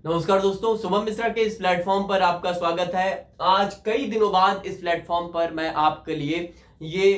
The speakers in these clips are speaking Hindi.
नमस्कार दोस्तों, शुभम मिश्रा के इस प्लेटफॉर्म पर आपका स्वागत है। आज कई दिनों बाद इस प्लेटफॉर्म पर मैं आपके लिए ये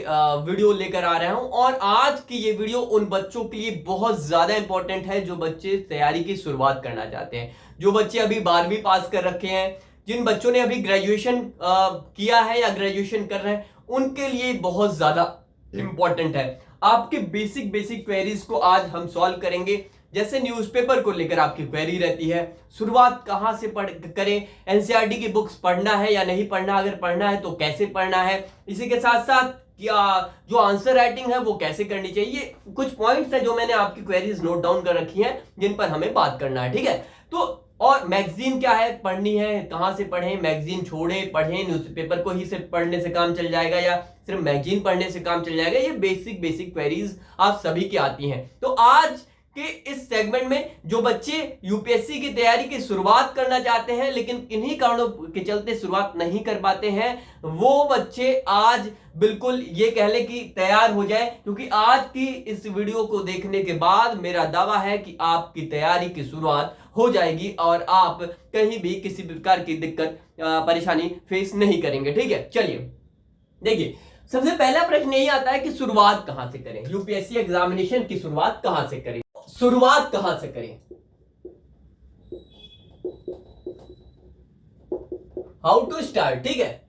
वीडियो लेकर आ रहा हूं और आज की ये वीडियो उन बच्चों के लिए बहुत ज्यादा इंपॉर्टेंट है जो बच्चे तैयारी की शुरुआत करना चाहते हैं, जो बच्चे अभी 12वीं पास कर रखे हैं, जिन बच्चों ने अभी ग्रेजुएशन किया है या ग्रेजुएशन कर रहे हैं, उनके लिए बहुत ज्यादा इंपॉर्टेंट है। आपके बेसिक बेसिक क्वेरीज को आज हम सॉल्व करेंगे। जैसे न्यूज़पेपर को लेकर आपकी क्वेरी रहती है, शुरुआत कहां से करें, एनसीईआरटी की बुक्स पढ़ना है या नहीं पढ़ना, अगर पढ़ना है तो कैसे पढ़ना है, इसी के साथ साथ क्या जो आंसर राइटिंग है वो कैसे करनी चाहिए। कुछ पॉइंट्स हैं जो मैंने आपकी क्वेरीज नोट डाउन कर रखी हैं जिन पर हमें बात करना है, ठीक है। तो और मैगजीन क्या है पढ़नी है, कहां से पढ़ें, मैगजीन छोड़े पढ़ें, न्यूज़पेपर को ही सिर्फ पढ़ने से काम चल जाएगा या सिर्फ मैगजीन पढ़ने से काम चल जाएगा, ये बेसिक बेसिक क्वेरीज आप सभी की आती हैं। तो आज कि इस सेगमेंट में जो बच्चे यूपीएससी की तैयारी की शुरुआत करना चाहते हैं लेकिन किन्हीं कारणों के चलते शुरुआत नहीं कर पाते हैं, वो बच्चे आज बिल्कुल ये कह ले कि तैयार हो जाए, क्योंकि आज की इस वीडियो को देखने के बाद मेरा दावा है कि आपकी तैयारी की शुरुआत हो जाएगी और आप कहीं भी किसी प्रकार की दिक्कत परेशानी फेस नहीं करेंगे, ठीक है। चलिए देखिए, सबसे पहला प्रश्न यही आता है कि शुरुआत कहां से करें, यूपीएससी एग्जामिनेशन की शुरुआत कहां से करें, शुरुआत कहां से करें, हाउ टू स्टार्ट, ठीक है।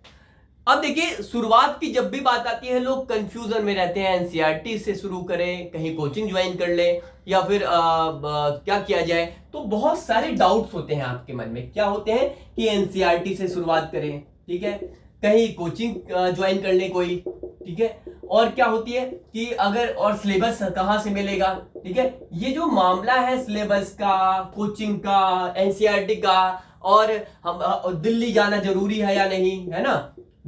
अब देखिए, शुरुआत की जब भी बात आती है लोग कंफ्यूजन में रहते हैं, एनसीईआरटी से शुरू करें, कहीं कोचिंग ज्वाइन कर ले या फिर क्या किया जाए। तो बहुत सारे डाउट्स होते हैं आपके मन में, क्या होते हैं कि एनसीईआरटी से शुरुआत करें, ठीक है, कहीं कोचिंग ज्वाइन कर ले कोई, ठीक है, और क्या होती है कि अगर और सिलेबस कहां से मिलेगा, ठीक है। ये जो मामला है सिलेबस का, कोचिंग का, एनसीईआरटी का, और हम दिल्ली जाना जरूरी है या नहीं, है ना,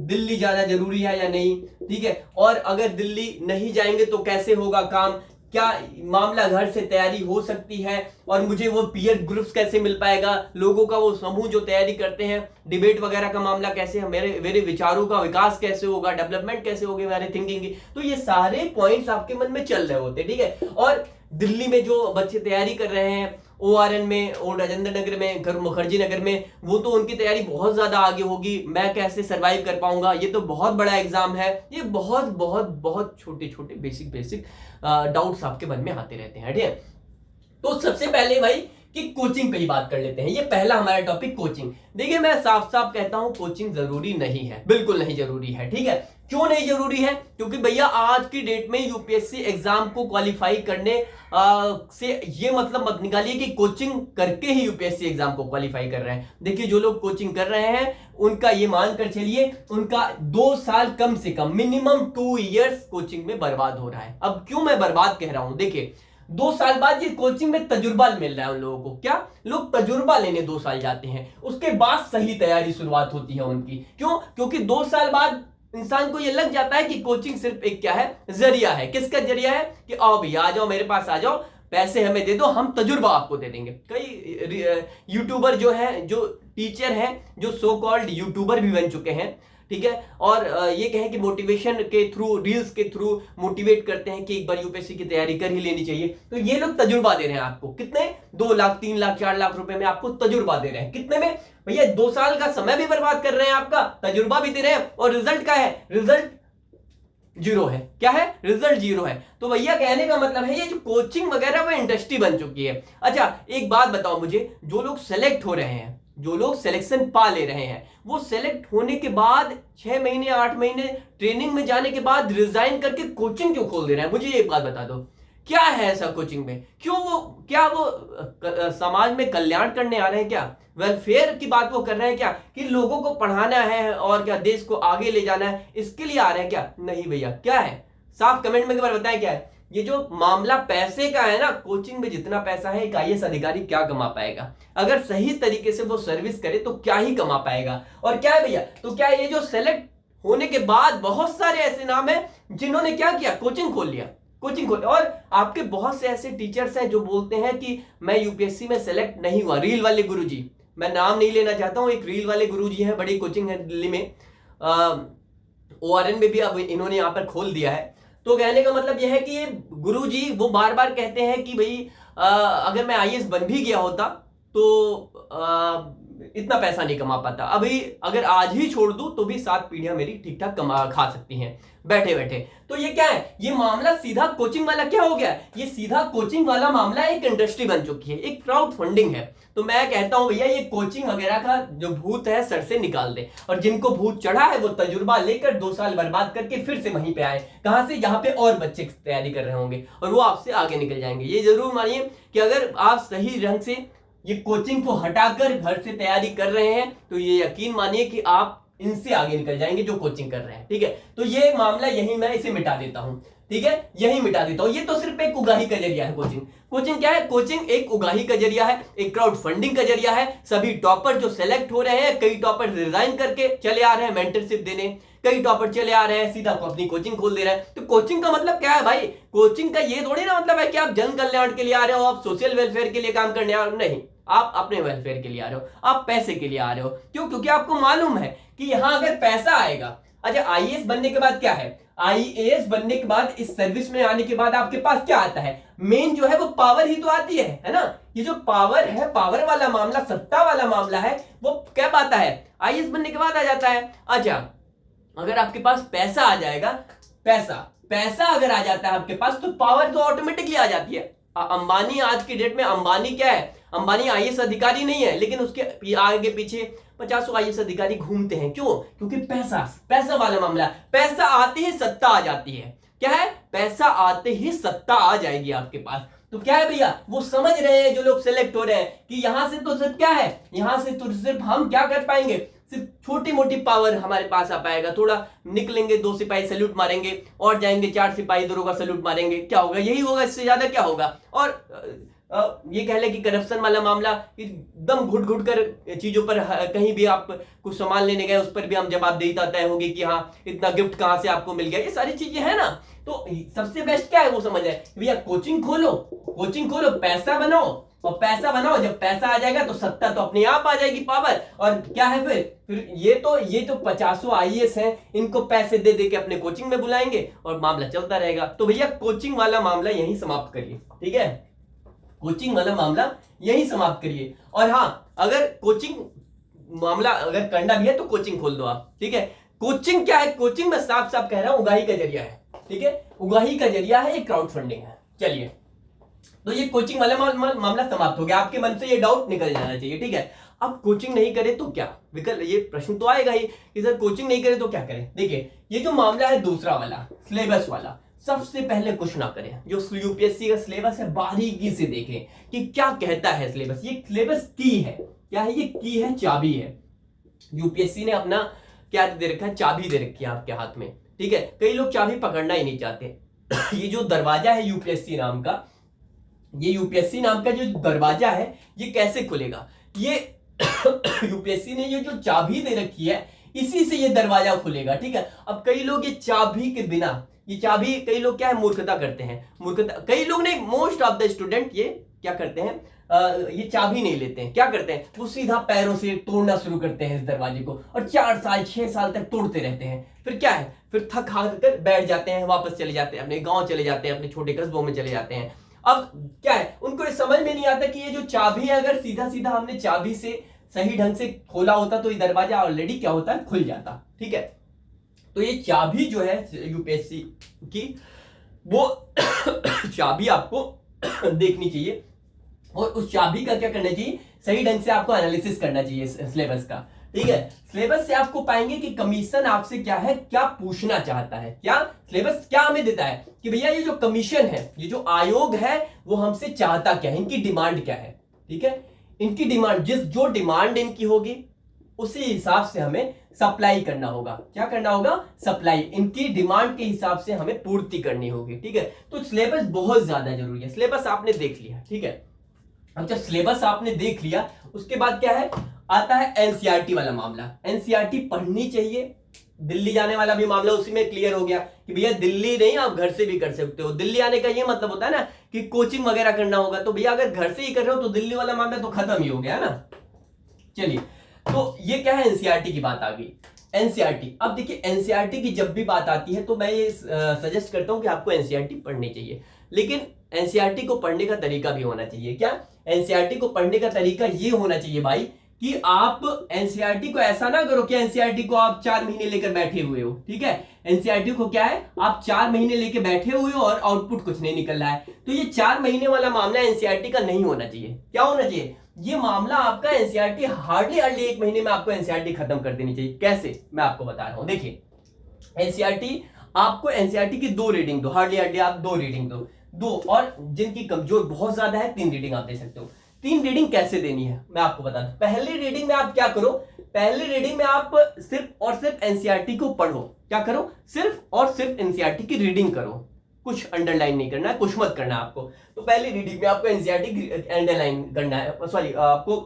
दिल्ली जाना जरूरी है या नहीं, ठीक है, और अगर दिल्ली नहीं जाएंगे तो कैसे होगा काम, क्या मामला घर से तैयारी हो सकती है, और मुझे वो पीयर ग्रुप्स कैसे मिल पाएगा, लोगों का वो समूह जो तैयारी करते हैं, डिबेट वगैरह का मामला कैसे है, मेरे विचारों का विकास कैसे होगा, डेवलपमेंट कैसे होगी मेरे थिंकिंग की। तो ये सारे पॉइंट्स आपके मन में चल रहे होते हैं, ठीक है। और दिल्ली में जो बच्चे तैयारी कर रहे हैं ओआरएन में और राजेंद्र नगर में, मुखर्जी नगर में, वो तो उनकी तैयारी बहुत ज्यादा आगे होगी, मैं कैसे सरवाइव कर पाऊंगा, ये तो बहुत बड़ा एग्जाम है। ये बहुत बहुत बहुत छोटे छोटे बेसिक बेसिक डाउट्स आपके मन में आते रहते हैं, ठीक है। तो सबसे पहले भाई कि कोचिंग पे ही बात कर लेते हैं, ये पहला हमारा टॉपिक कोचिंग। देखिए, मैं साफ साफ कहता हूं कोचिंग जरूरी नहीं है, बिल्कुल नहीं जरूरी है, ठीक है। क्यों नहीं जरूरी है? क्योंकि भैया आज की डेट में यूपीएससी एग्जाम को क्वालिफाई करने से ये मतलब मत निकालिए कि कोचिंग करके ही यूपीएससी एग्जाम को क्वालिफाई कर रहे हैं। देखिए, जो लोग कोचिंग कर रहे हैं उनका ये मानकर चलिए उनका 2 साल कम से कम, मिनिमम 2 इयर्स कोचिंग में बर्बाद हो रहा है। अब क्यों मैं बर्बाद कह रहा हूं, देखिए 2 साल बाद ये कोचिंग में तजुर्बा मिल रहा है उन लोगों को, क्या लोग तजुर्बा लेने 2 साल जाते हैं, उसके बाद सही तैयारी शुरुआत होती है उनकी। क्यों? क्योंकि 2 साल बाद इंसान को ये लग जाता है कि कोचिंग सिर्फ एक क्या है, जरिया है। किसका जरिया है कि आओ भैया आ जाओ, मेरे पास आ जाओ, पैसे हमें दे दो, हम तजुर्बा आपको दे देंगे। कई यूट्यूबर जो है, जो टीचर हैं, जो सो कॉल्ड यूट्यूबर भी बन चुके हैं, ठीक है, और ये कहें कि मोटिवेशन के थ्रू, रील्स के थ्रू मोटिवेट करते हैं कि एक बार यूपीएससी की तैयारी कर ही लेनी चाहिए। तो ये लोग तजुर्बा दे रहे हैं आपको, कितने, 2 लाख 3 लाख 4 लाख रुपए में आपको तजुर्बा दे रहे हैं। कितने में भैया? 2 साल का समय भी बर्बाद कर रहे हैं आपका, तजुर्बा भी दे रहे हैं, और रिजल्ट क्या है? रिजल्ट जीरो है। क्या है? रिजल्ट जीरो है। तो भैया कहने का मतलब है ये जो कोचिंग वगैरह वो इंडस्ट्री बन चुकी है। अच्छा एक बात बताओ मुझे, जो लोग सेलेक्ट हो रहे हैं, जो लोग सिलेक्शन पा ले रहे हैं, वो सेलेक्ट होने के बाद 6 महीने 8 महीने ट्रेनिंग में जाने के बाद रिजाइन करके कोचिंग क्यों खोल दे रहे हैं? मुझे ये बात बता दो, क्या है ऐसा कोचिंग में? क्यों वो, क्या वो समाज में कल्याण करने आ रहे हैं, क्या वेलफेयर की बात वो कर रहे हैं, क्या कि लोगों को पढ़ाना है और क्या देश को आगे ले जाना है, इसके लिए आ रहे हैं क्या? नहीं भैया, क्या है? साफ कमेंट में एक बार बताएं क्या है। ये जो मामला पैसे का है ना, कोचिंग में जितना पैसा है एक आईएएस अधिकारी क्या कमा पाएगा? अगर सही तरीके से वो सर्विस करे तो क्या ही कमा पाएगा। और क्या है भैया, तो क्या ये जो सेलेक्ट होने के बाद बहुत सारे ऐसे नाम है जिन्होंने क्या किया, कोचिंग खोल लिया, कोचिंग खोल। और आपके बहुत से ऐसे टीचर्स हैं जो बोलते हैं कि मैं यूपीएससी में सेलेक्ट नहीं हुआ। रील वाले गुरुजी, मैं नाम नहीं लेना चाहता हूं, एक रील वाले गुरुजी हैं, बड़ी कोचिंग है दिल्ली में, ओआरएन में भी अब इन्होंने यहां पर खोल दिया है। तो कहने का मतलब यह है कि ये गुरुजी वो बार बार कहते हैं कि भाई अगर मैं आईएएस बन भी गया होता तो इतना पैसा नहीं कमा पाता। अभी अगर आज ही छोड़ दूं तो भी 7 पीढ़ियां मेरी ठीक ठाक कमा खा सकती हैं बैठे बैठे। तो ये क्या है, ये मामला सीधा कोचिंग वाला क्या हो गया, ये सीधा कोचिंग वाला मामला एक इंडस्ट्री बन चुकी है, एक क्राउड फंडिंग है। तो मैं कहता हूं भैया ये कोचिंग वगैरह का जो भूत है सर से निकाल दे, और जिनको भूत चढ़ा है वो तजुर्बा लेकर 2 साल बर्बाद करके फिर से वहीं पे आए। कहां से, यहाँ पे और बच्चे तैयारी कर रहे होंगे और वो आपसे आगे निकल जाएंगे। ये जरूर मानिए कि अगर आप सही ढंग से ये कोचिंग को हटाकर घर से तैयारी कर रहे हैं तो ये यकीन मानिए कि आप इनसे आगे निकल जाएंगे जो कोचिंग कर रहे हैं। ठीक है, तो ये मामला यही मैं इसे मिटा देता हूं। ठीक है, यही मिटा देता हूं। ये तो सिर्फ एक उगाही का जरिया है कोचिंग। कोचिंग क्या है, कोचिंग एक उगाही का जरिया है, एक क्राउड फंडिंग का जरिया है। सभी टॉपर जो सेलेक्ट हो रहे हैं, कई टॉपर रिजाइन करके चले आ रहे हैं मेंटरशिप देने, कई टॉपर चले आ रहे हैं सीधा अपनी कोचिंग खोल दे रहे हैं। तो कोचिंग का मतलब क्या है भाई, कोचिंग का ये थोड़ी ना मतलब है कि आप जन कल्याण के लिए आ रहे हो, आप सोशल वेलफेयर के लिए काम करने आ रहे हो, नहीं, आप अपने वेलफेयर के लिए आ रहे हो, आप पैसे के लिए आ रहे हो। क्यों, क्योंकि आपको मालूम है कि यहां अगर पैसा आएगा। अच्छा, आईएएस बनने के बाद क्या है, आईएएस बनने के बाद इस सर्विस में आने के बाद आपके पास क्या आता है, मेन जो है वो पावर ही तो आती है ना। ये जो पावर है, पावर वाला मामला, सत्ता वाला मामला है, वो क्या आता है, आईएएस बनने के बाद आ जाता है। अच्छा, अगर आपके पास पैसा आ जाएगा, पैसा अगर आ जाता है आपके पास तो पावर तो ऑटोमेटिकली आ जाती है। अंबानी आज की डेट में, अंबानी क्या है, अंबानी आईएएस अधिकारी नहीं है, लेकिन उसके आगे पीछे 50 आईएएस अधिकारी घूमते हैं। क्यों, क्योंकि पैसा वाला मामला। पैसा आते ही सत्ता आ जाती है। क्या है, पैसा आते ही सत्ता आ जाएगी आपके पास। तो क्या है भैया, वो समझ रहे हैं जो लोग सेलेक्ट हो रहे हैं कि यहां से तो सिर्फ क्या है, यहां से तो सिर्फ हम क्या कर पाएंगे, सिर्फ छोटी मोटी पावर हमारे पास आ पाएगा। थोड़ा निकलेंगे, 2 सिपाही सैल्यूट मारेंगे और जाएंगे 4 सिपाही दरोगा सैल्यूट मारेंगे, क्या होगा, यही होगा, इससे ज्यादा क्या होगा। और ये कह ले कि करप्शन वाला मामला, एकदम घुट घुट कर चीजों पर कहीं भी आप कुछ सामान लेने गए उस पर भी हम जवाबदेहिता तय होगी कि हाँ इतना गिफ्ट कहां से आपको मिल गया, ये सारी चीजें है ना। तो सबसे बेस्ट क्या है वो समझ है भैया, कोचिंग खोलो, पैसा बनाओ, और पैसा बनाओ, जब पैसा आ जाएगा तो सत्ता तो अपने आप आ जाएगी, पावर। और क्या है फिर ये तो 50 आईएएस हैं, इनको पैसे दे दे के अपने कोचिंग में बुलाएंगे और मामला चलता रहेगा। तो भैया कोचिंग वाला मामला यहीं समाप्त करिए। ठीक है, कोचिंग वाला मामला यहीं समाप्त करिए। और हाँ, अगर कोचिंग मामला अगर करना भी है तो कोचिंग खोल दो आप। ठीक है, कोचिंग क्या है, कोचिंग में साफ साफ कह रहा हूं उगाही का जरिया है। ठीक है, उगाही का जरिया है, एक क्राउड फंडिंग है। चलिए, तो ये कोचिंग वाला मामला समाप्त हो गया, आपके मन से ये डाउट निकल जाना चाहिए। ठीक है, अब कोचिंग नहीं करे तो क्या विकल्प, ये प्रश्न तो आएगा ही कि सर कोचिंग नहीं करे तो क्या करें। देखिए, ये जो मामला है दूसरा वाला, सिलेबस वाला, सबसे पहले कुछ ना करें, जो यूपीएससी का सिलेबस है बारीकी से देखें कि क्या कहता है सिलेबस। ये सिलेबस की है, क्या है, ये की है, चाबी है। यूपीएससी ने अपना क्या दे रखा है, चाबी दे रखी है आपके हाथ में। ठीक है, कई लोग चाबी पकड़ना ही नहीं चाहते। ये जो दरवाजा है यूपीएससी नाम का, ये यूपीएससी नाम का जो दरवाजा है, ये कैसे खुलेगा, ये यूपीएससी ने ये जो चाबी दे रखी है इसी से ये दरवाजा खुलेगा। ठीक है, अब कई लोग ये चाबी के बिना, ये चाबी, कई लोग क्या है मूर्खता करते हैं, मूर्खता, कई लोग नहीं, मोस्ट ऑफ द स्टूडेंट ये क्या करते हैं, ये चाबी नहीं लेते हैं, क्या करते हैं, वो सीधा पैरों से तोड़ना शुरू करते हैं इस दरवाजे को, और 4 साल 6 साल तक तोड़ते रहते हैं। फिर क्या है, फिर थक हार कर बैठ जाते हैं, वापस चले जाते हैं, अपने गांव चले जाते हैं, अपने छोटे कस्बों में चले जाते हैं। अब क्या है, उनको ये समझ में नहीं आता कि ये जो चाबी है, अगर सीधा सीधा हमने चाबी से सही ढंग से खोला होता तो ये दरवाजा ऑलरेडी क्या होता है, खुल जाता। ठीक है, तो ये चाबी जो है यूपीएससी की, वो चाबी आपको देखनी चाहिए, और उस चाबी का क्या करना चाहिए, सही ढंग से आपको एनालिसिस करना चाहिए सिलेबस का। ठीक है, सिलेबस से आपको पाएंगे कि कमीशन आपसे क्या है, क्या पूछना चाहता है, क्या सिलेबस क्या हमें देता है कि भैया ये जो कमीशन है, ये जो आयोग है, वो हमसे चाहता क्या है, इनकी डिमांड क्या है। ठीक है, इनकी डिमांड, जो डिमांड इनकी होगी उसी हिसाब से हमें सप्लाई करना होगा। क्या करना होगा, सप्लाई, इनकी डिमांड के हिसाब से हमें पूर्ति करनी होगी। ठीक है, तो सिलेबस बहुत ज्यादा जरूरी है। सिलेबस आपने देख लिया, ठीक है, अब जब सिलेबस आपने देख लिया उसके बाद क्या है, आता है एनसीईआरटी वाला मामला। एनसीईआरटी पढ़नी चाहिए, दिल्ली जाने वाला भी मामला उसी में क्लियर हो गया कि भैया दिल्ली नहीं, आप घर से भी कर सकते हो। दिल्ली आने का ये मतलब होता है ना कि कोचिंग वगैरह करना होगा, तो भैया अगर घर से ही कर रहे हो तो दिल्ली वाला मामला तो खत्म ही हो गया ना। चलिए, तो ये क्या है, एनसीईआरटी की बात आ गई। एनसीईआरटी, अब देखिए एनसीईआरटी की जब भी बात आती है तो मैं ये सजेस्ट करता हूं कि आपको एनसीईआरटी पढ़नी चाहिए, लेकिन एनसीईआरटी को पढ़ने का तरीका भी होना चाहिए। क्या, एनसीईआरटी को पढ़ने का तरीका ये होना चाहिए भाई कि आप एनसीईआरटी को ऐसा ना करो कि एनसीईआरटी को आप 4 महीने लेकर बैठे हुए हो, ठीक है। एनसीईआरटी को क्या है, आप 4 महीने लेकर बैठे हुए हो और आउटपुट कुछ नहीं निकल रहा है। तो ये 4 महीने वाला मामला एनसीईआरटी का नहीं होना चाहिए। क्या होना चाहिए, ये मामला आपका एनसीईआरटी हार्डली 1 महीने में आपको एनसीईआरटी खत्म कर देनी चाहिए। कैसे, मैं आपको बता रहा हूं। देखिए एनसीईआरटी, आपको एनसीईआरटी की 2 रीडिंग दो, हार्डली आप 2 रीडिंग दो, और जिनकी कमजोर बहुत ज्यादा है 3 रीडिंग आप दे सकते हो। 3 रीडिंग कैसे देनी है मैं आपको बता दूं। पहली रीडिंग में आप क्या करो, पहली रीडिंग में आप सिर्फ और सिर्फ एनसीईआरटी को पढ़ो। क्या करो, सिर्फ और सिर्फ एनसीईआरटी की रीडिंग करो, कुछ अंडरलाइन नहीं करना है, कुछ मत करना है आपको। तो पहली रीडिंग में आपको एनसीईआरटी अंडरलाइन करना है, सॉरी आपको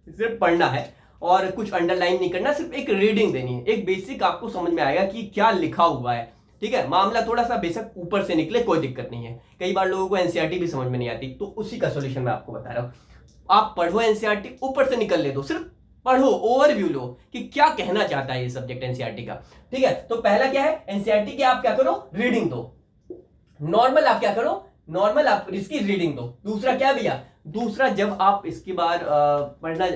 सिर्फ पढ़ना है और कुछ अंडरलाइन नहीं करना, सिर्फ एक रीडिंग देनी है। एक बेसिक आपको समझ में आएगा कि क्या लिखा हुआ है, ठीक है। मामला थोड़ा सा बेशक ऊपर से निकले कोई दिक्कत नहीं है, कई बार लोगों को एनसीईआरटी भी समझ में नहीं आती, तो उसी का सॉल्यूशन मैं आपको बता रहा हूं। आप पढ़ो एनसीईआरटी, ऊपर से निकल ले दो, सिर्फ पढ़ो, ओवरव्यू लो कि क्या कहना चाहता है ये सब्जेक्ट एनसीईआरटी का, ठीक है। तो पहला क्या है, एनसीईआरटी की आप क्या करो, रीडिंग दो। नॉर्मल आप क्या करो, नॉर्मल आप इसकी रीडिंग दो। दूसरा क्या भैया, दूसरा जब आप इसकी बार पढ़ना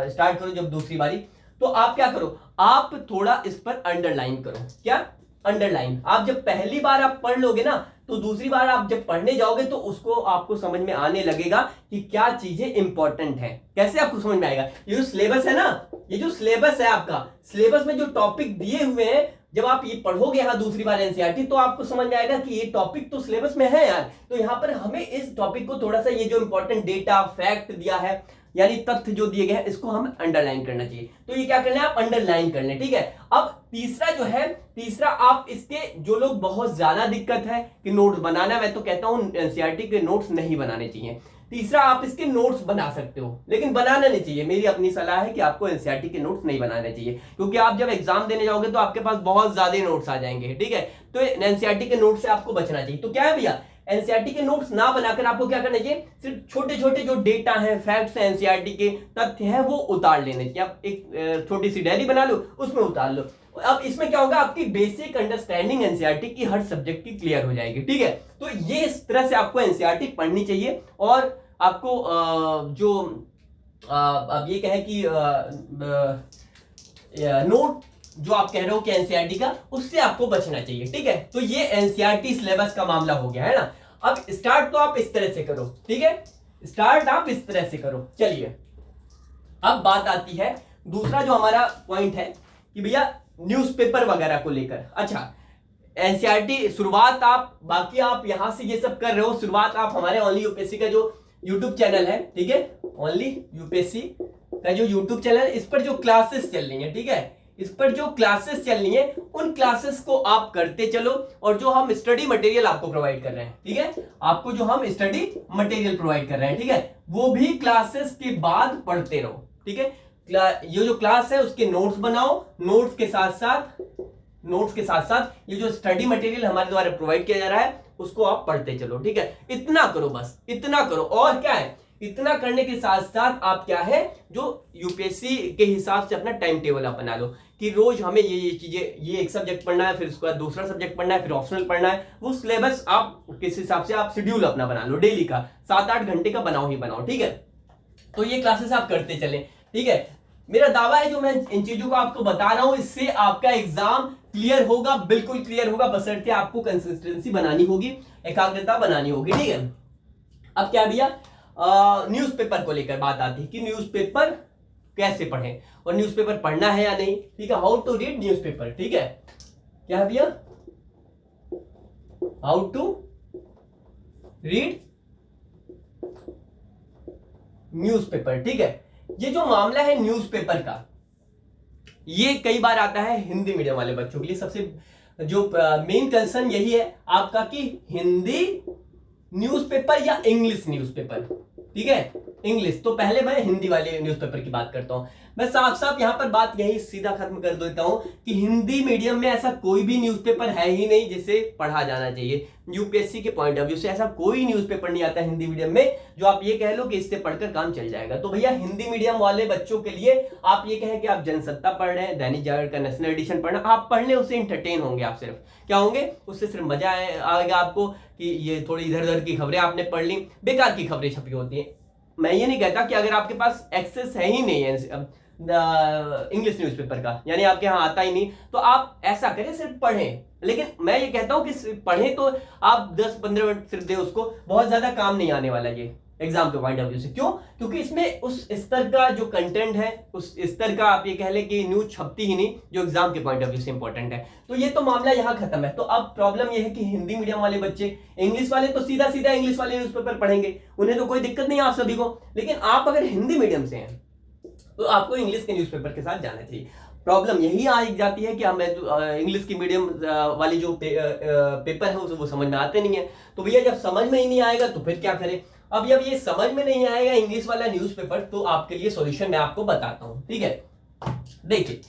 स्टार्ट करो, जब दूसरी बारी, तो आप क्या करो, आप थोड़ा इस पर अंडरलाइन करो। क्या, अंडरलाइन। आप जब पहली बार आप पढ़ लोगे ना, तो दूसरी बार आप जब पढ़ने जाओगे तो उसको आपको समझ में आने लगेगा कि क्या चीजें इंपॉर्टेंट है। कैसे आपको समझ में आएगा, ये जो सिलेबस है ना, ये जो सिलेबस है आपका, सिलेबस में जो टॉपिक दिए हुए हैं, जब आप ये पढ़ोगे यहाँ दूसरी बार एनसीईआरटी, तो आपको समझ में आएगा कि ये टॉपिक तो सिलेबस में है यार, तो यहाँ पर हमें इस टॉपिक को थोड़ा सा, ये जो इंपॉर्टेंट डेटा फैक्ट दिया है, यानी तथ्य जो दिए गए हैं, इसको हम अंडरलाइन करना चाहिए। तो ये क्या करना है, आप अंडरलाइन कर लें, ठीक है। अब तीसरा जो है, तीसरा आप इसके, जो लोग बहुत ज्यादा दिक्कत है कि नोट्स बनाना, मैं तो कहता हूं एनसीईआरटी के नोट्स नहीं बनाने चाहिए। तीसरा, आप इसके नोट्स बना सकते हो, लेकिन बनाना नहीं चाहिए। मेरी अपनी सलाह है कि आपको एनसीईआरटी के नोट्स नहीं बनाने चाहिए, क्योंकि आप जब एग्जाम देने जाओगे तो आपके पास बहुत ज्यादा नोट्स आ जाएंगे, ठीक है। तो एनसीईआरटी के नोट्स से आपको बचना चाहिए। तो क्या है भैया, एनसीईआरटी के नोट्स ना बनाकर आपको क्या करना चाहिए, सिर्फ छोटे छोटे जो डेटा है, फैक्ट्स हैं, एनसीईआरटी के तथ्य हैं, वो उतार लेने चाहिए। आप एक छोटी सी डायरी बना लो, उसमें उतार लो। अब इसमें क्या होगा, आपकी बेसिक अंडरस्टैंडिंग एनसीईआरटी की हर सब्जेक्ट की क्लियर हो जाएगी, ठीक है। तो ये इस तरह से आपको एनसीईआरटी पढ़नी चाहिए। और आपको जो अब ये कहे कि नोट जो आप कह रहे हो कि एनसीईआरटी का, उससे आपको बचना चाहिए, ठीक है। तो ये एनसीईआरटी सिलेबस का मामला हो गया है ना। अब स्टार्ट तो आप इस तरह से करो, ठीक है, स्टार्ट आप इस तरह से करो। चलिए अब बात आती है दूसरा जो हमारा पॉइंट है कि भैया न्यूज़पेपर वगैरह को लेकर। अच्छा, एनसीईआरटी शुरुआत आप, बाकी आप यहां से ये सब कर रहे हो, शुरुआत आप हमारे ओनली यूपीएससी का जो यूट्यूब चैनल है, ठीक है, ओनली यूपीएससी का जो यूट्यूब चैनल, इस पर जो क्लासेस चल रही है, ठीक है, इस पर जो क्लासेस चल रही है, उन क्लासेस को आप करते चलो। और जो हम स्टडी मटेरियल आपको प्रोवाइड कर रहे हैं, ठीक है, आपको जो हम स्टडी मटेरियल प्रोवाइड कर रहे हैं, ठीक है, वो भी क्लासेस के बाद पढ़ते रहो, ठीक है। ये जो क्लास है उसके नोट्स बनाओ, नोट्स के साथ साथ ये जो स्टडी मटेरियल हमारे द्वारा प्रोवाइड किया जा रहा है उसको आप पढ़ते चलो, ठीक है। इतना करो, बस इतना करो। और क्या है, इतना करने के साथ साथ आप क्या है, जो यूपीएससी के हिसाब से अपना टाइम टेबल आप बना लो कि रोज हमें ये चीजें, ये एक सब्जेक्ट पढ़ना है, फिर उसके बाद दूसरा सब्जेक्ट पढ़ना है, फिर ऑप्शनल पढ़ना है। वो सिलेबस आप किस हिसाब से आप शेड्यूल अपना बना लो, डेली का 7-8 घंटे का बनाओ ही बनाओ, ठीक है। तो ये क्लासेस आप करते चले, ठीक है। मेरा दावा है जो मैं इन चीजों को आपको बता रहा हूं, इससे आपका एग्जाम क्लियर होगा, बिल्कुल क्लियर होगा, बशर्ते आपको कंसिस्टेंसी बनानी होगी, एकाग्रता बनानी होगी, ठीक है। अब क्या भैया, न्यूज़पेपर को लेकर बात आती है कि न्यूज़पेपर कैसे पढ़ें और न्यूज़पेपर पढ़ना है या नहीं, ठीक है। हाउ टू रीड न्यूज़पेपर, ठीक है। क्या है भैया, हाउ टू रीड न्यूज़पेपर, ठीक है। ये जो मामला है न्यूज़पेपर का, ये कई बार आता है हिंदी मीडियम वाले बच्चों के लिए। सबसे जो मेन कंसर्न यही है आपका कि हिंदी न्यूज़पेपर या इंग्लिश न्यूज़पेपर, ठीक है, इंग्लिश। तो पहले मैं हिंदी वाले न्यूज़पेपर की बात करता हूं। मैं साफ साफ यहां पर बात यही सीधा खत्म कर देता हूं कि हिंदी मीडियम में ऐसा कोई भी न्यूज़पेपर है ही नहीं जिसे पढ़ा जाना चाहिए। यूपीएससी के पॉइंट ऑफ व्यू से ऐसा कोई न्यूज़पेपर नहीं आता हिंदी मीडियम में जो आप ये कह लो कि इससे पढ़कर काम चल जाएगा। तो भैया हिंदी मीडियम वाले बच्चों के लिए आप ये कहें कि आप जनसत्ता पढ़ रहे हैं, दैनिक जागरण का नेशनल एडिशन पढ़ना, आप पढ़ लें, उससे इंटरटेन होंगे आप। सिर्फ क्या होंगे, उससे सिर्फ मजा आएगा आपको कि ये थोड़ी इधर उधर की खबरें आपने पढ़ ली, बेकार की खबरें छपी होती हैं, मैं ये नहीं कहता कि अगर आपके पास एक्सेस है ही नहीं है इंग्लिश न्यूज़पेपर का, यानी आपके यहाँ आता ही नहीं, तो आप ऐसा करें सिर्फ पढ़ें। लेकिन मैं ये कहता हूं कि सिर्फ पढ़ें तो आप 10-15 मिनट सिर्फ दे उसको, बहुत ज्यादा काम नहीं आने वाला ये एग्जाम के पॉइंट ऑफ व्यू से। क्यों? क्योंकि इसमें उस स्तर का जो कंटेंट है, उस स्तर का आप ये कह लें कि न्यूज छपती ही नहीं जो एग्जाम के पॉइंट ऑफ व्यू से इंपॉर्टेंट है। तो ये तो मामला यहाँ खत्म है। तो अब प्रॉब्लम ये है कि हिंदी मीडियम वाले बच्चे, इंग्लिश वाले तो सीधा सीधा इंग्लिश वाले न्यूज़पेपर पढ़ेंगे, उन्हें तो कोई दिक्कत नहीं है आप सभी को। लेकिन आप अगर हिंदी मीडियम से हैं तो आपको इंग्लिश के न्यूज़पेपर के साथ जाना चाहिए। प्रॉब्लम यही आ जाती है कि हमें इंग्लिश की मीडियम वाली जो पेपर है वो समझ में आते नहीं है। तो भैया जब समझ में ही नहीं आएगा तो फिर क्या करें? अब जब ये समझ में नहीं आएगा इंग्लिश वाला न्यूज़पेपर, तो आपके लिए सॉल्यूशन मैं आपको बताता हूं, ठीक है? देखिए,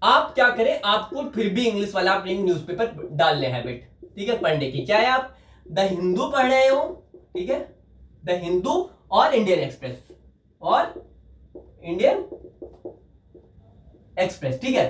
आप क्या करें, आपको फिर भी इंग्लिश वाला आप न्यूज़पेपर डाल लें हैबिट, ठीक है, पढ़ने की। चाहे आप द हिंदू पढ़ रहे हो, ठीक है, द हिंदू और इंडियन एक्सप्रेस और इंडियन एक्सप्रेस, ठीक है?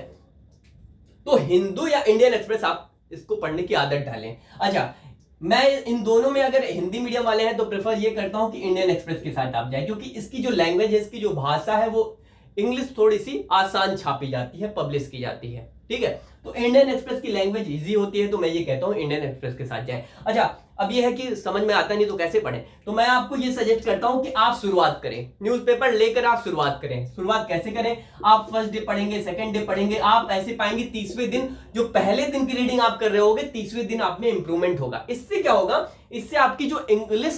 तो हिंदू या इंडियन एक्सप्रेस आप इसको पढ़ने की आदत डालें। अच्छा, मैं इन दोनों में अगर हिंदी मीडियम वाले हैं तो प्रेफर ये करता हूं कि इंडियन एक्सप्रेस के साथ आप जाएं, क्योंकि इसकी जो लैंग्वेज है, इसकी जो भाषा है, वो इंग्लिश थोड़ी सी आसान छापी जाती है, पब्लिश की जाती है, ठीक है? तो इंडियन एक्सप्रेस की लैंग्वेज इजी होती है, तो मैं ये कहता हूं इंडियन एक्सप्रेस के साथ जाएं। अच्छा, अब ये है कि समझ में आता नहीं तो कैसे पढ़ें? तो मैं आपको ये सजेस्ट करता हूं कि आप शुरुआत करें, न्यूज़पेपर लेकर आप शुरुआत करें। शुरुआत कैसे करें? आप फर्स्ट डे पढ़ेंगे, सेकंड डे पढ़ेंगे, आप ऐसे पाएंगे तीसवें दिन, जो पहले दिन की रीडिंग आप कर रहे होगे, तीसवें दिन आप में इंप्रूवमेंट होगा। इससे क्या होगा? इससे आपकी जो इंग्लिश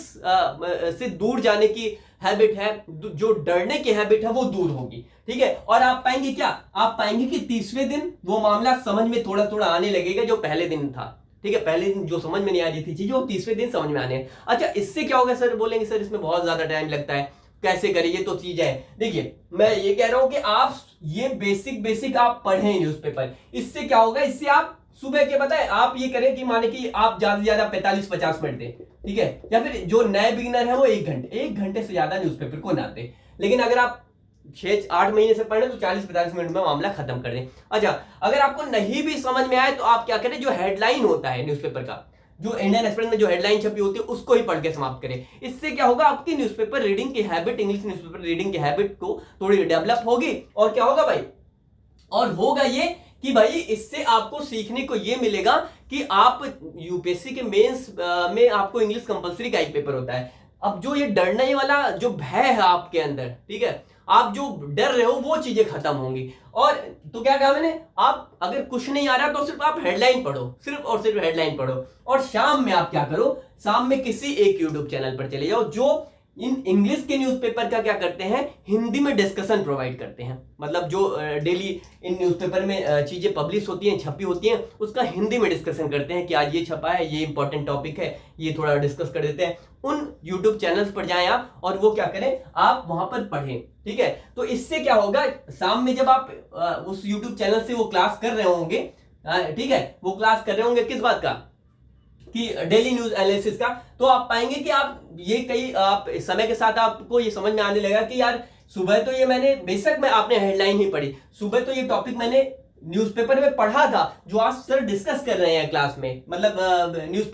से दूर जाने की हैबिट है, जो डरने की हैबिट है, वो दूर होगी, ठीक है? और आप पाएंगे क्या? आप पाएंगे कि तीसवें दिन वो मामला समझ में थोड़ा थोड़ा आने लगेगा जो पहले दिन था, ठीक है? पहले दिन जो समझ में नहीं आ रही थी चीजें, वो तीसवें दिन समझ में आने। अच्छा, इससे क्या होगा सर? बोलेंगे सर इसमें बहुत ज्यादा टाइम लगता है, कैसे करें? ये तो चीज है। देखिए, मैं ये कह रहा हूं कि आप ये बेसिक आप पढ़ें न्यूज़पेपर। इससे क्या होगा? इससे आप सुबह के बताए आप ये करें कि माने कि आप ज्यादा से ज्यादा 45-50 मिनट दें, ठीक है? या फिर जो नए बिगिनर है वो 1 घंटे से ज्यादा न्यूज़पेपर को ना दे। लेकिन अगर आप 6-8 महीने से पढ़े तो 40-45 मिनट में मामला खत्म कर दें। अच्छा, अगर आपको नहीं भी समझ में आए तो आप क्या करें? जो हेडलाइन होता है न्यूज़पेपर का, जो इंडियन एक्सप्रेस में जो हेडलाइन छपी होती है, उसको ही पढ़ के समाप्त करें। इससे क्या होगा? आपकी न्यूज़पेपर रीडिंग की हैबिट, इंग्लिश न्यूज़पेपर रीडिंग की हैबिट को थोड़ी डेवलप होगी। और क्या होगा भाई? और होगा ये कि भाई इससे आपको सीखने को ये मिलेगा कि आप यूपीएससी के मेंस में आपको इंग्लिश कंपलसरी का एक पेपर होता है। अब जो ये डरने वाला जो भय है आपके अंदर, ठीक है, आप जो डर रहे हो वो चीजें खत्म होंगी। और तो क्या कहा मैंने? आप अगर कुछ नहीं आ रहा तो सिर्फ आप हेडलाइन पढ़ो, सिर्फ और सिर्फ हेडलाइन पढ़ो। और शाम में आप क्या करो? शाम में किसी एक यूट्यूब चैनल पर चले जाओ जो इन इंग्लिश के न्यूज़पेपर का क्या करते हैं, हिंदी में डिस्कशन प्रोवाइड करते हैं। मतलब जो डेली इन न्यूज़पेपर में चीजें पब्लिश होती हैं, छपी होती हैं, उसका हिंदी में डिस्कशन करते हैं कि आज ये छपा है, ये इंपॉर्टेंट टॉपिक है, ये थोड़ा डिस्कस कर देते हैं। उन यूट्यूब चैनल्स पर जाएं आप, और वो क्या करें? आप वहां पर पढ़ें, ठीक है? तो इससे क्या होगा? शाम में जब आप उस यूट्यूब चैनल से वो क्लास कर रहे होंगे, ठीक है, वो क्लास कर रहे होंगे किस बात का? कि डेली न्यूज एनालिसिस का, तो आप पाएंगे कि आप ये कई आप समय के साथ आपको ये समझ में आने लगा कि यार सुबह तो ये मैंने, बेशक मैं आपने हेडलाइन ही पढ़ी, सुबह तो ये टॉपिक मैंने न्यूज़पेपर में पढ़ा था जो आज सर डिस्कस कर रहे हैं क्लास में, मतलब न्यूज़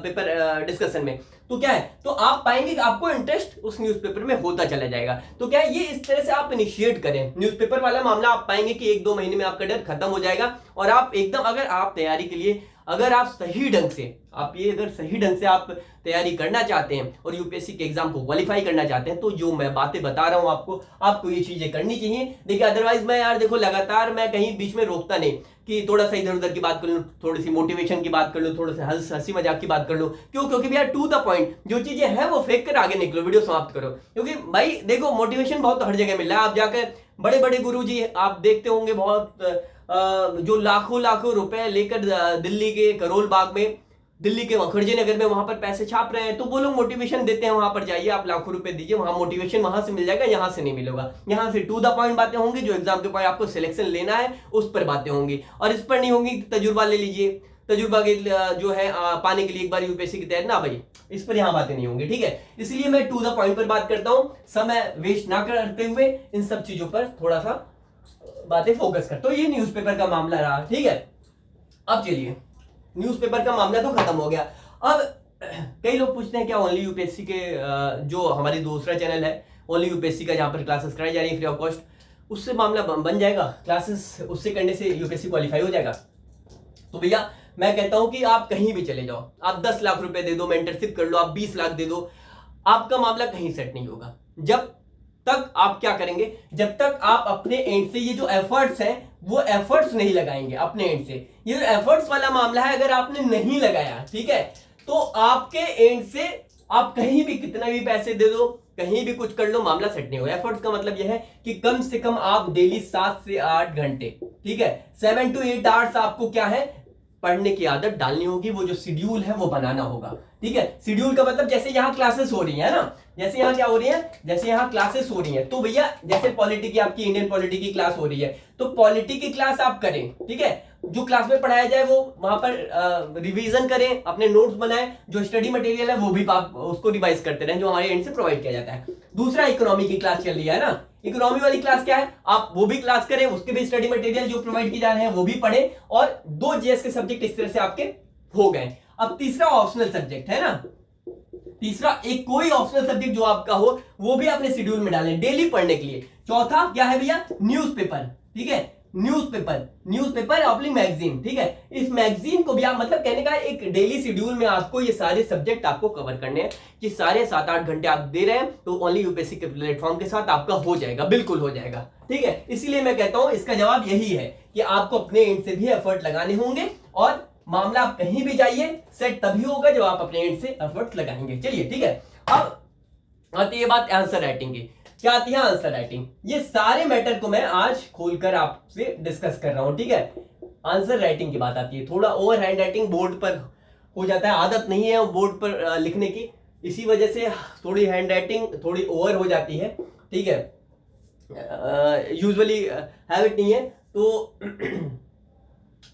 पेपर डिस्कशन में। तो क्या है? तो आप पाएंगे कि आपको इंटरेस्ट उस न्यूज़पेपर में होता चला जाएगा। तो क्या है? ये इस तरह से आप इनिशिएट करें न्यूज़पेपर वाला मामला, आप पाएंगे कि 1-2 महीने में आपका डर खत्म हो जाएगा। और आप एकदम, अगर आप तैयारी के लिए, अगर आप सही ढंग से, अगर सही ढंग से आप तैयारी करना चाहते हैं और यूपीएससी के एग्जाम को क्वालिफाई करना चाहते हैं, तो जो मैं बातें बता रहा हूं आपको ये चीजें करनी चाहिए। देखिए, अदरवाइज मैं यार देखो लगातार मैं कहीं बीच में रोकता नहीं कि थोड़ा सा इधर उधर की बात कर लूं, थोड़ी सी मोटिवेशन की बात कर लूं, थोड़ा सा हंसी मजाक की बात कर लूं। क्यों? क्योंकि भैया टू द पॉइंट जो चीजें हैं वो फेंक कर आगे निकलो, वीडियो समाप्त करो। क्योंकि भाई देखो, मोटिवेशन बहुत हर जगह मिल रहा है। आप जाकर बड़े बड़े गुरुजी आप देखते होंगे, बहुत जो लाखों रुपए लेकर दिल्ली के करोल बाग में, दिल्ली के मुखर्जी नगर में वहां पर पैसे छाप रहे हैं, तो वो लोग मोटिवेशन देते हैं। वहां पर जाइए, आप लाखों रुपए दीजिए, वहां मोटिवेशन वहां से मिल जाएगा, यहां से नहीं मिलेगा। यहां से टू द पॉइंट बातें होंगी, जो एग्जाम के पॉइंट आपको सिलेक्शन लेना है उस पर बातें होंगी, और इस पर नहीं होंगी। तजुर्बा ले लीजिए, तजुर्बा के जो है पाने के लिए एक बार यूपीएससी की तैयारी ना, भाई इस पर यहां बातें नहीं होंगी, ठीक है? इसलिए मैं टू द पॉइंट पर बात करता हूं, समय वेस्ट ना करते हुए इन सब चीजों पर थोड़ा सा बातें फोकस कर। तो ये न्यूज़पेपर का मामला रहा, ठीक है? अब चलिए, न्यूज़पेपर का मामला तो खत्म हो गया। अब कई लोग पूछते हैं क्या ओनली यूपीएससी के, जो हमारी दूसरा चैनल है ओनली यूपीएससी का जहां पर क्लासेस कराई जा रही है फ्री ऑफ कॉस्ट, उससे मामला बन जाएगा, क्लासेस उससे करने से यूपीएससी क्वालिफाई हो जाएगा। तो भैया मैं कहता हूं कि आप कहीं भी चले जाओ, आप 10 लाख रुपए दे दो, मेंटरशिप कर लो, आप 20 लाख दे दो, आपका मामला कहीं सेट नहीं होगा। जब तक आप क्या करेंगे, जब तक आप अपने एंड से ये जो एफर्ट्स हैं वो एफर्ट्स नहीं लगाएंगे अपने एंड से, ये जो एफर्ट्स वाला मामला है अगर आपने नहीं लगाया, ठीक है, तो आपके एंड से आप कहीं भी कितना भी पैसे दे दो, कहीं भी कुछ कर लो, मामला सेट नहीं होगा। एफर्ट्स का मतलब यह है कि कम से कम आप डेली 7 से 8 घंटे, ठीक है, 7 to 8 आवर्स आपको क्या है, पढ़ने की आदत डालनी होगी, वो जो शेड्यूल है वो बनाना होगा, ठीक है। शेड्यूल का मतलब जैसे यहाँ क्लासेस हो रही है ना, जैसे यहाँ क्या हो रही है, जैसे यहाँ क्लासेस हो रही है, तो भैया जैसे पॉलिटी की आपकी इंडियन पॉलिटी की क्लास हो रही है, तो पॉलिटी की क्लास आप करें, ठीक है, जो क्लास में पढ़ाया जाए वो वहां पर रिवीजन करें, अपने नोट्स बनाएं, जो स्टडी मटेरियल है वो भी आप उसको रिवाइज करते रहें, जो हमारे एंड से प्रोवाइड किया जाता है। दूसरा, इकोनॉमी की क्लास चल रही है ना, इकोनॉमी वाली क्लास क्या है, आप वो भी क्लास करें, उसके भी स्टडी मटेरियल जो प्रोवाइड किए जा रहे हैं वो भी पढ़ें, और 2 जीएस के सब्जेक्ट इस तरह से आपके हो गए। अब तीसरा ऑप्शनल सब्जेक्ट है ना, तीसरा एक कोई ऑप्शनल सब्जेक्ट जो आपका हो वो भी अपने शेड्यूल में डालें डेली पढ़ने के लिए। चौथा क्या है भैया, न्यूज़पेपर, ठीक है, न्यूज़पेपर अपनी मैगजीन, ठीक है, इस मैगजीन को भी आप मतलब कहने का एक डेली शेड्यूल में आपको ये सारे सब्जेक्ट आपको कवर करने हैं, कि सारे 7-8 घंटे आप दे रहे हैं, तो ओनली यूपीएससी के प्लेटफॉर्म के साथ आपका हो जाएगा, बिल्कुल हो जाएगा, ठीक है। इसीलिए मैं कहता हूं इसका जवाब यही है कि आपको अपने एंड से भी एफर्ट लगाने होंगे, और मामला आप कहीं भी जाइए सेट तभी होगा जब आप अपने एंड से एफर्ट लगाएंगे। चलिए ठीक है, अब आती है बात आंसर राइटिंग की। क्या आती है आंसर राइटिंग, ये सारे मैटर को मैं आज खोलकर आपसे डिस्कस कर रहा हूं, ठीक है। आंसर राइटिंग की बात आती है, थोड़ा ओवर हैंड राइटिंग बोर्ड पर हो जाता है, आदत नहीं है बोर्ड पर लिखने की, इसी वजह से थोड़ी हैंड राइटिंग थोड़ी ओवर हो जाती है, ठीक है, यूजुअली हैबिट नहीं है। तो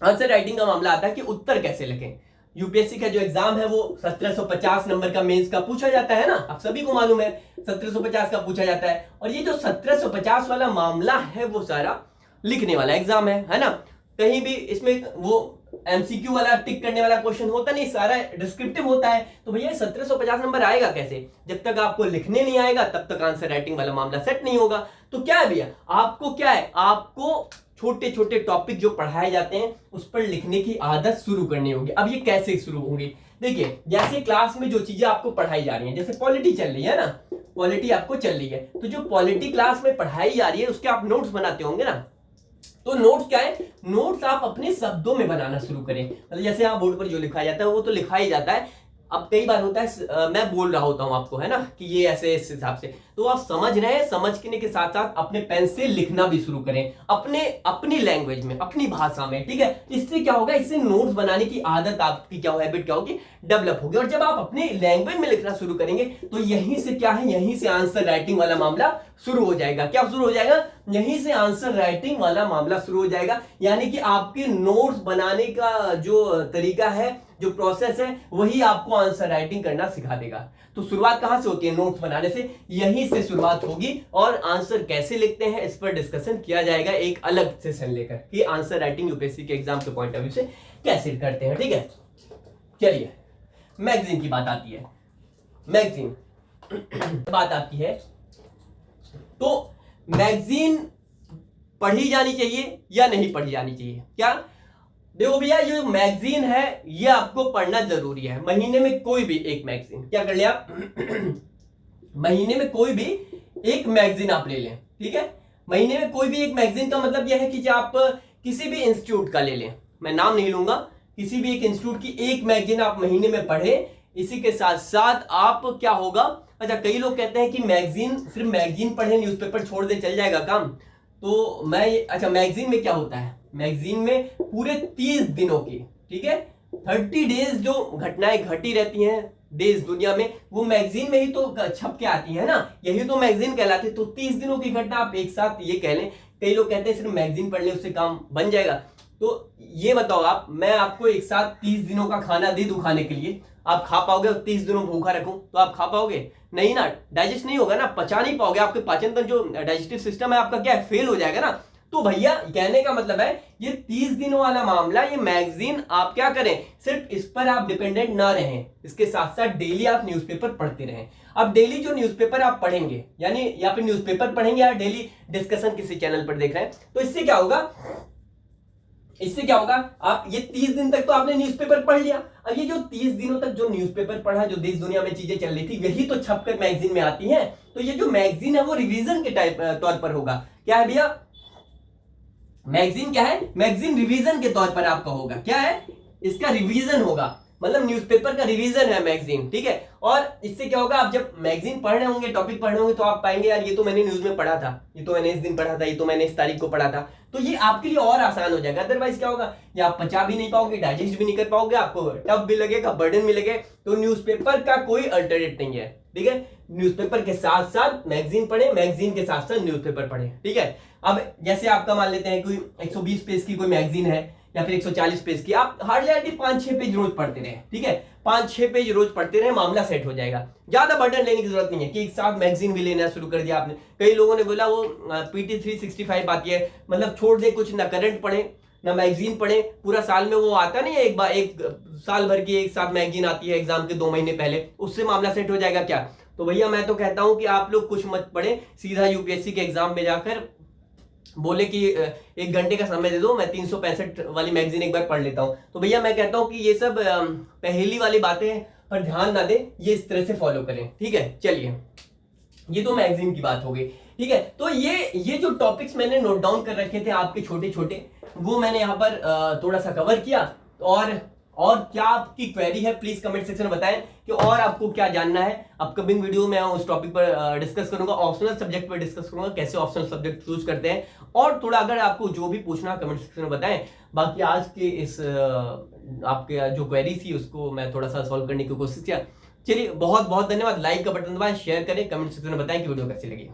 आंसर राइटिंग का मामला आता है कि उत्तर कैसे लिखें। यूपीएससी का जो एग्जाम है वो 1750 नंबर का मेंस का पूछा जाता है ना, आप सभी को मालूम है 1750 का पूछा जाता है, और ये जो 1750 वाला मामला है वो सारा लिखने वाला एग्जाम है ना। कहीं भी इसमें वो एमसीक्यू वाला टिक करने वाला क्वेश्चन होता नहीं, सारा डिस्क्रिप्टिव होता है। तो भैया 1750 नंबर आएगा कैसे, जब तक आपको लिखने नहीं आएगा तब तक आंसर राइटिंग वाला मामला सेट नहीं होगा। तो क्या है भैया, आपको क्या है, आपको छोटे छोटे टॉपिक जो पढ़ाए जाते हैं उस पर लिखने की आदत शुरू करनी होगी। अब ये कैसे शुरू होगी, देखिए जैसे क्लास में जो चीजें आपको पढ़ाई जा रही हैं, जैसे पॉलिटी चल रही है ना, पॉलिटी आपको चल रही है, तो जो पॉलिटी क्लास में पढ़ाई जा रही है उसके आप नोट्स बनाते होंगे ना, तो नोट्स क्या है, नोट्स आप अपने शब्दों में बनाना शुरू करें। मतलब जैसे यहाँ बोर्ड पर जो लिखा जाता है वो तो लिखा ही जाता है, अब कई बार होता है मैं बोल रहा होता हूं आपको, है ना, कि ये ऐसे इस हिसाब से, तो आप समझ रहे हैं, समझने के साथ साथ अपने पेन से लिखना भी शुरू करें, अपनी लैंग्वेज में, अपनी भाषा में, ठीक है। इससे क्या होगा, इससे नोट्स बनाने की आदत आपकी क्या हैबिट क्या होगी, डेवलप होगी। और जब आप अपनी लैंग्वेज में लिखना शुरू करेंगे तो यहीं से क्या है, यहीं से आंसर राइटिंग वाला मामला शुरू हो जाएगा। क्या शुरू हो जाएगा, यहीं से आंसर राइटिंग वाला मामला शुरू हो जाएगा। यानी कि आपके नोट्स बनाने का जो तरीका है, जो प्रोसेस है, वही आपको आंसर राइटिंग करना सिखा देगा। तो शुरुआत कहां से होती है, नोट्स बनाने से, यहीं से शुरुआत होगी। और आंसर कैसे लिखते हैं इस पर डिस्कशन किया जाएगा एक अलग सेशन लेकर, कि आंसर राइटिंग यूपीएससी के एग्जाम के पॉइंट ऑफ व्यू से कैसे करते हैं, ठीक है। चलिए मैगजीन की बात आती है, मैगजीन बात आती है, तो मैगजीन पढ़ी जानी चाहिए या नहीं पढ़ी जानी चाहिए। क्या, देखो भैया ये मैगजीन है ये आपको पढ़ना जरूरी है। महीने में कोई भी एक मैगजीन, क्या कर लिया महीने में कोई भी एक मैगजीन आप ले लें, ठीक है। महीने में कोई भी एक मैगजीन का मतलब यह है कि आप किसी भी इंस्टीट्यूट का ले लें, मैं नाम नहीं लूंगा, किसी भी एक इंस्टीट्यूट की एक मैगजीन आप महीने में पढ़े। इसी के साथ साथ आप क्या होगा, अच्छा कई लोग कहते हैं कि मैगजीन, सिर्फ मैगजीन पढ़े, न्यूज़पेपर छोड़ दे चल जाएगा काम, तो मैं अच्छा मैगजीन में क्या होता है, मैगजीन में पूरे 30 दिनों की, ठीक है, 30 डेज जो घटनाएं घटी रहती हैं देश दुनिया में, वो मैगजीन में ही तो छप के आती है ना, यही तो मैगजीन कहलाती है। तो 30 दिनों की घटना आप एक साथ ये कह लें। कई लोग कहते हैं सिर्फ मैगजीन पढ़ ले उससे काम बन जाएगा, तो ये बताओ आप, मैं आपको एक साथ 30 दिनों का खाना दे दूं खाने के लिए, आप खा पाओगे? 30 दिनों भूखा रखूं तो आप खा पाओगे? नहीं ना, डाइजेस्ट नहीं होगा ना, पचा नहीं पाओगे, आपके पाचन तंत्र जो डाइजेस्टिव सिस्टम है आपका क्या है, फेल हो जाएगा ना। तो भैया कहने का मतलब है ये 30 दिनों वाला मामला, ये मैगजीन आप क्या करें, सिर्फ इस पर आप डिपेंडेंट ना रहें, इसके साथ साथ डेली आप न्यूज़पेपर पढ़ते रहें। अब डेली जो न्यूज़पेपर आप पढ़ेंगे, यानी या फिर न्यूज़पेपर पढ़ेंगे या डेली डिस्कशन किसी चैनल पर देख रहे हैं, तो इससे क्या होगा, इससे क्या होगा, आप ये 30 दिन तक तो आपने न्यूज़पेपर पढ़ लिया। अब ये जो 30 दिनों तक जो न्यूज़पेपर पढ़ा, जो देश दुनिया में चीजें चल रही थी, यही तो छपकर मैगजीन में आती हैं। तो ये जो मैगजीन है वो रिवीजन के टाइप तौर पर होगा। क्या है भैया, मैगजीन क्या है, मैगजीन रिवीजन के तौर पर आपका होगा। क्या है, इसका रिवीजन होगा, मतलब न्यूज़पेपर का रिवीजन है मैगजीन, ठीक है। और इससे क्या होगा, आप जब मैगजीन पढ़ रहे होंगे, टॉपिक पढ़ रहे होंगे, तो आप पाएंगे यार ये तो मैंने न्यूज में पढ़ा था, ये तो मैंने इस दिन पढ़ा था, ये तो मैंने इस तारीख को पढ़ा था। तो ये आपके लिए और आसान हो जाएगा। अदरवाइज क्या होगा, ये आप पचा भी नहीं पाओगे, डाइजेस्ट भी नहीं कर पाओगे, आपको टफ भी लगेगा, बर्डन भी लगेगा। तो न्यूज़पेपर का कोई अल्टरनेट नहीं है, ठीक है। न्यूज़पेपर के साथ साथ मैगजीन पढ़े, मैगजीन के साथ साथ न्यूज़पेपर पढ़े, ठीक है। अब जैसे आपका मान लेते हैं कोई 120 पेज की कोई मैगजीन है या फिर 140 पेज की, आप हार्डली 5-6 पेज रोज पढ़ते रहे, ठीक है। 5-6 पेज रोज पढ़ते रहे, मामला सेट हो जाएगा। ज्यादा बर्डन लेने की जरूरत नहीं है कि एक साथ मैगजीन भी लेना शुरू कर दिया आपने। कई लोगों ने बोला वो PT 365 आती है, मतलब छोड़ दे, कुछ ना करंट पढ़े ना मैगजीन पढ़े, पूरा साल में वो आता नहीं है, एक बार एक साल भर की एक साथ मैगजीन आती है एग्जाम के 2 महीने पहले, उससे मामला सेट हो जाएगा क्या। तो भैया मैं तो कहता हूं कि आप लोग कुछ मत पढ़े, सीधा UPSC के एग्जाम में जाकर बोले कि 1 घंटे का समय दे दो, मैं 365 वाली मैगजीन एक बार पढ़ लेता हूं। तो भैया मैं कहता हूं कि ये सब पहेली वाली बातें पर ध्यान ना दे, ये इस तरह से फॉलो करें, ठीक है। चलिए, ये तो मैगजीन की बात हो गई, ठीक है। तो ये जो टॉपिक्स मैंने नोट डाउन कर रखे थे आपके छोटे छोटे, वो मैंने यहाँ पर थोड़ा सा कवर किया। और क्या आपकी क्वेरी है प्लीज कमेंट सेक्शन में बताएं कि और आपको क्या जानना है। अपकमिंग वीडियो में उस टॉपिक पर डिस्कस करूंगा, ऑप्शनल सब्जेक्ट पर डिस्कस करूंगा, कैसे ऑप्शनल सब्जेक्ट चूज करते हैं। और थोड़ा अगर आपको जो भी पूछना कमेंट सेक्शन में बताएं। बाकी आज के इस आपके जो क्वेरी थी उसको मैं थोड़ा सा सॉल्व करने की कोशिश किया। चलिए, बहुत बहुत धन्यवाद। लाइक का बटन दबाएं, शेयर करें, कमेंट सेक्शन में बताएं कि वीडियो कैसी लगी।